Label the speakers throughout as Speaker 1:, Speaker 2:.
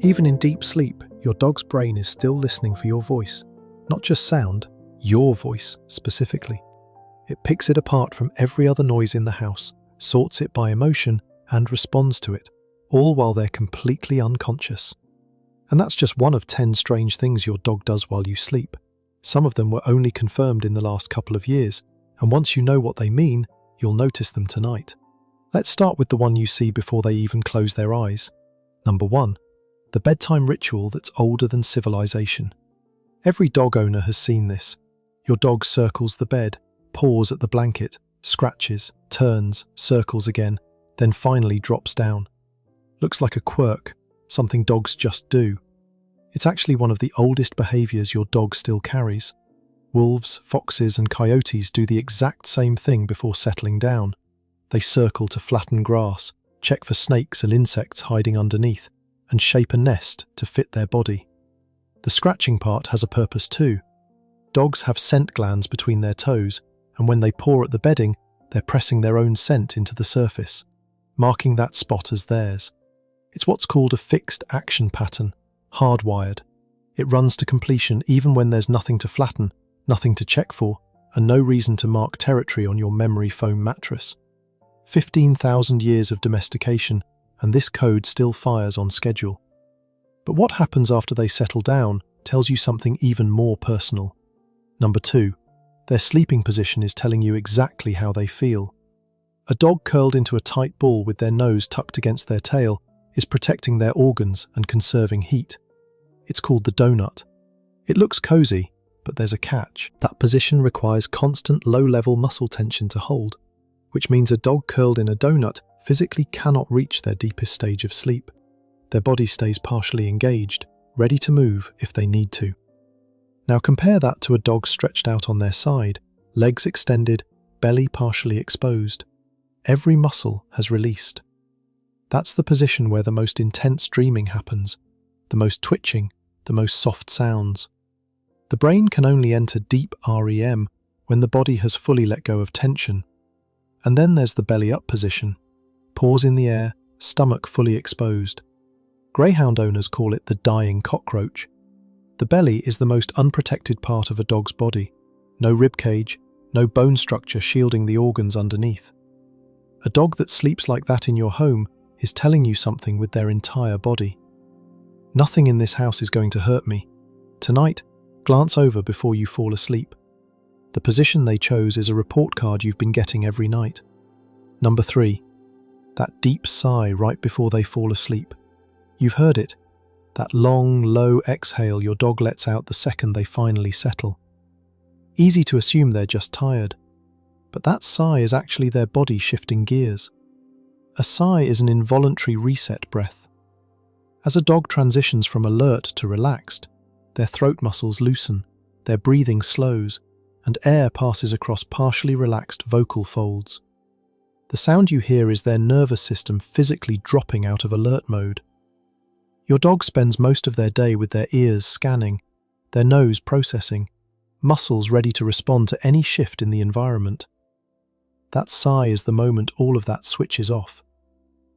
Speaker 1: Even in deep sleep, your dog's brain is still listening for your voice. Not just sound, your voice specifically. It picks it apart from every other noise in the house, sorts it by emotion, and responds to it, all while they're completely unconscious. And that's just one of 10 strange things your dog does while you sleep. Some of them were only confirmed in the last couple of years, and once you know what they mean, you'll notice them tonight. Let's start with the one you see before they even close their eyes. Number 1. The bedtime ritual that's older than civilization. Every dog owner has seen this. Your dog circles the bed, paws at the blanket, scratches, turns, circles again, then finally drops down. Looks like a quirk, something dogs just do. It's actually one of the oldest behaviours your dog still carries. Wolves, foxes and coyotes do the exact same thing before settling down. They circle to flatten grass, check for snakes and insects hiding underneath, and shape a nest to fit their body. The scratching part has a purpose too. Dogs have scent glands between their toes, and when they paw at the bedding, they're pressing their own scent into the surface, marking that spot as theirs. It's what's called a fixed action pattern, hardwired. It runs to completion even when there's nothing to flatten, nothing to check for, and no reason to mark territory on your memory foam mattress. 15,000 years of domestication, and this code still fires on schedule. But what happens after they settle down tells you something even more personal. Number 2. Their sleeping position is telling you exactly how they feel. A dog curled into a tight ball with their nose tucked against their tail is protecting their organs and conserving heat. It's called the donut. It looks cozy, but there's a catch. That position requires constant low-level muscle tension to hold, which means a dog curled in a donut physically cannot reach their deepest stage of sleep. Their body stays partially engaged, ready to move if they need to. Now compare that to a dog stretched out on their side, legs extended, belly partially exposed. Every muscle has released. That's the position where the most intense dreaming happens, the most twitching, the most soft sounds. The brain can only enter deep REM when the body has fully let go of tension. And then there's the belly up position, paws in the air, stomach fully exposed. Greyhound owners call it the dying cockroach. The belly is the most unprotected part of a dog's body. No rib cage, no bone structure shielding the organs underneath. A dog that sleeps like that in your home is telling you something with their entire body. Nothing in this house is going to hurt me. Tonight, glance over before you fall asleep. The position they chose is a report card you've been getting every night. Number 3. That deep sigh right before they fall asleep. You've heard it. That long, low exhale your dog lets out the second they finally settle. Easy to assume they're just tired. But that sigh is actually their body shifting gears. A sigh is an involuntary reset breath. As a dog transitions from alert to relaxed, their throat muscles loosen, their breathing slows, and air passes across partially relaxed vocal folds. The sound you hear is their nervous system physically dropping out of alert mode. Your dog spends most of their day with their ears scanning, their nose processing, muscles ready to respond to any shift in the environment. That sigh is the moment all of that switches off,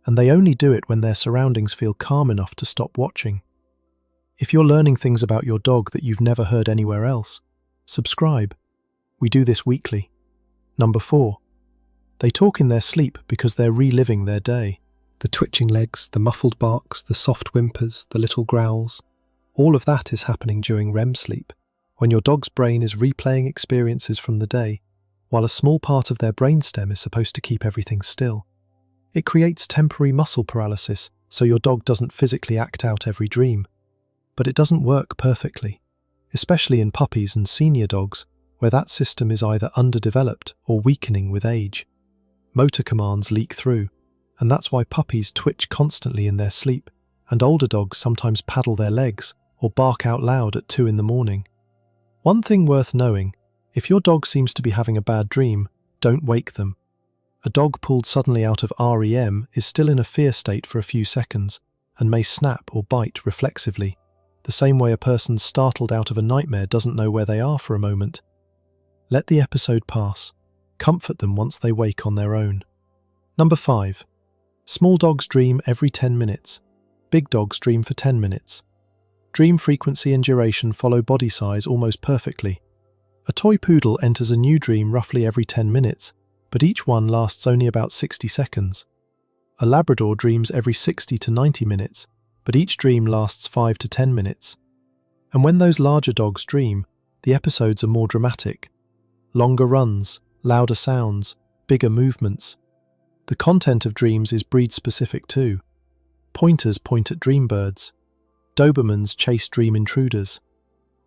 Speaker 1: and they only do it when their surroundings feel calm enough to stop watching. If you're learning things about your dog that you've never heard anywhere else, subscribe. We do this weekly. Number 4. They talk in their sleep because they're reliving their day. The twitching legs, the muffled barks, the soft whimpers, the little growls. All of that is happening during REM sleep, when your dog's brain is replaying experiences from the day, while a small part of their brainstem is supposed to keep everything still. It creates temporary muscle paralysis, so your dog doesn't physically act out every dream. But it doesn't work perfectly, especially in puppies and senior dogs, where that system is either underdeveloped or weakening with age. Motor commands leak through, and that's why puppies twitch constantly in their sleep, and older dogs sometimes paddle their legs or bark out loud at 2 in the morning. One thing worth knowing, if your dog seems to be having a bad dream, don't wake them. A dog pulled suddenly out of REM is still in a fear state for a few seconds, and may snap or bite reflexively, the same way a person startled out of a nightmare doesn't know where they are for a moment. Let the episode pass. Comfort them once they wake on their own. Number 5. Small dogs dream every 10 minutes. Big dogs dream for 10 minutes. Dream frequency and duration follow body size almost perfectly. A toy poodle enters a new dream roughly every 10 minutes, but each one lasts only about 60 seconds. A Labrador dreams every 60 to 90 minutes, but each dream lasts 5 to 10 minutes. And when those larger dogs dream, the episodes are more dramatic. Longer runs, louder sounds, bigger movements. The content of dreams is breed-specific too. Pointers point at dream birds. Dobermans chase dream intruders.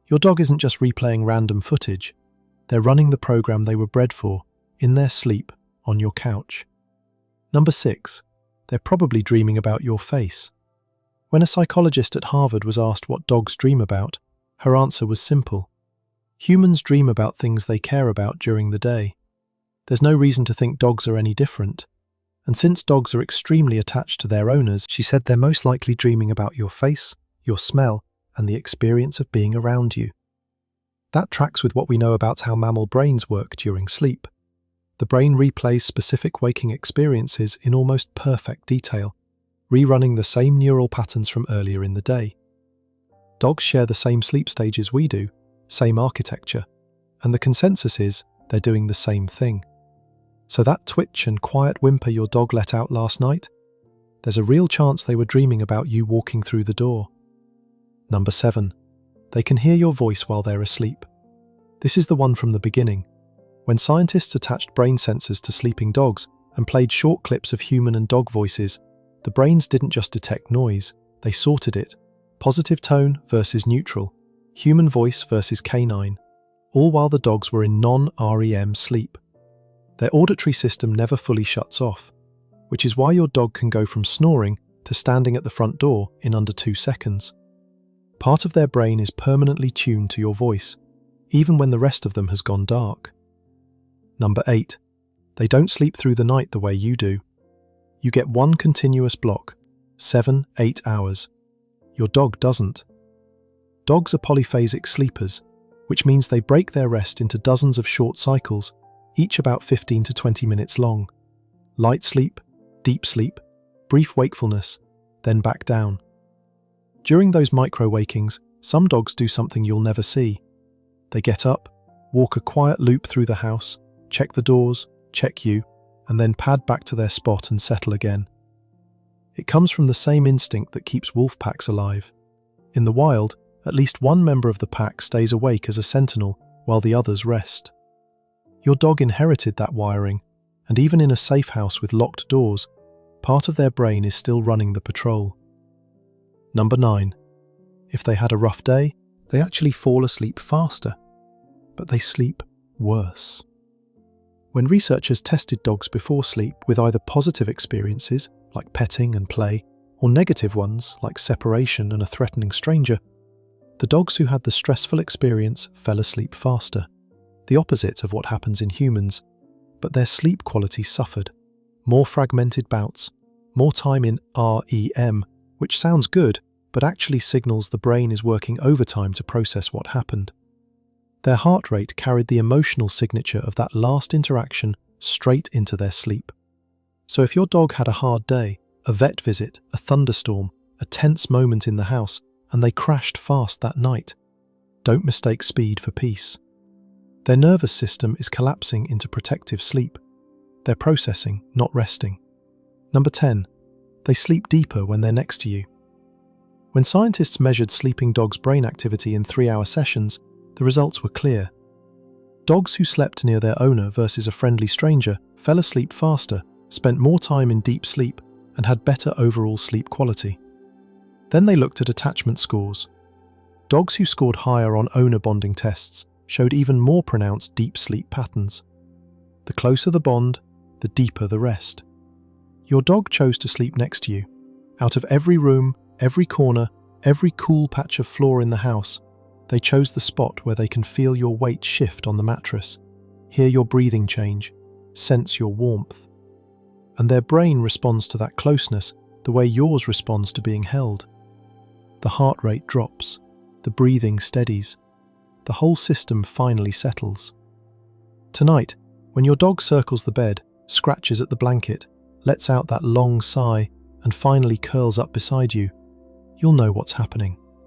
Speaker 1: Your dog isn't just replaying random footage. They're running the program they were bred for, in their sleep, on your couch. Number 6. They're probably dreaming about your face. When a psychologist at Harvard was asked what dogs dream about, her answer was simple. Humans dream about things they care about during the day. There's no reason to think dogs are any different. And since dogs are extremely attached to their owners, she said they're most likely dreaming about your face, your smell, and the experience of being around you. That tracks with what we know about how mammal brains work during sleep. The brain replays specific waking experiences in almost perfect detail, rerunning the same neural patterns from earlier in the day. Dogs share the same sleep stages we do, same architecture, and the consensus is they're doing the same thing. So that twitch and quiet whimper your dog let out last night? There's a real chance they were dreaming about you walking through the door. Number 7. They can hear your voice while they're asleep. This is the one from the beginning. When scientists attached brain sensors to sleeping dogs and played short clips of human and dog voices, the brains didn't just detect noise, they sorted it. Positive tone versus neutral, human voice versus canine, all while the dogs were in non-REM sleep. Their auditory system never fully shuts off, which is why your dog can go from snoring to standing at the front door in under 2 seconds. Part of their brain is permanently tuned to your voice, even when the rest of them has gone dark. Number 8. They don't sleep through the night the way you do. You get one continuous block, 7-8 hours. Your dog doesn't. Dogs are polyphasic sleepers, which means they break their rest into dozens of short cycles, each about 15 to 20 minutes long. Light sleep, deep sleep, brief wakefulness, then back down. During those micro-wakings, some dogs do something you'll never see. They get up, walk a quiet loop through the house, check the doors, check you, and then pad back to their spot and settle again. It comes from the same instinct that keeps wolf packs alive. In the wild, at least one member of the pack stays awake as a sentinel while the others rest. Your dog inherited that wiring, and even in a safe house with locked doors, part of their brain is still running the patrol. Number 9. If they had a rough day, they actually fall asleep faster, but they sleep worse. When researchers tested dogs before sleep with either positive experiences, like petting and play, or negative ones, like separation and a threatening stranger, the dogs who had the stressful experience fell asleep faster, the opposite of what happens in humans, but their sleep quality suffered. More fragmented bouts, more time in REM, which sounds good, but actually signals the brain is working overtime to process what happened. Their heart rate carried the emotional signature of that last interaction straight into their sleep. So if your dog had a hard day, a vet visit, a thunderstorm, a tense moment in the house, and they crashed fast that night, don't mistake speed for peace. Their nervous system is collapsing into protective sleep. They're processing, not resting. Number 10. They sleep deeper when they're next to you. When scientists measured sleeping dogs' brain activity in 3-hour sessions, the results were clear. Dogs who slept near their owner versus a friendly stranger fell asleep faster, spent more time in deep sleep, and had better overall sleep quality. Then they looked at attachment scores. Dogs who scored higher on owner bonding tests showed even more pronounced deep sleep patterns. The closer the bond, the deeper the rest. Your dog chose to sleep next to you. Out of every room, every corner, every cool patch of floor in the house, they chose the spot where they can feel your weight shift on the mattress, hear your breathing change, sense your warmth. And their brain responds to that closeness the way yours responds to being held. The heart rate drops, the breathing steadies, the whole system finally settles. Tonight, when your dog circles the bed, scratches at the blanket, lets out that long sigh, and finally curls up beside you, you'll know what's happening.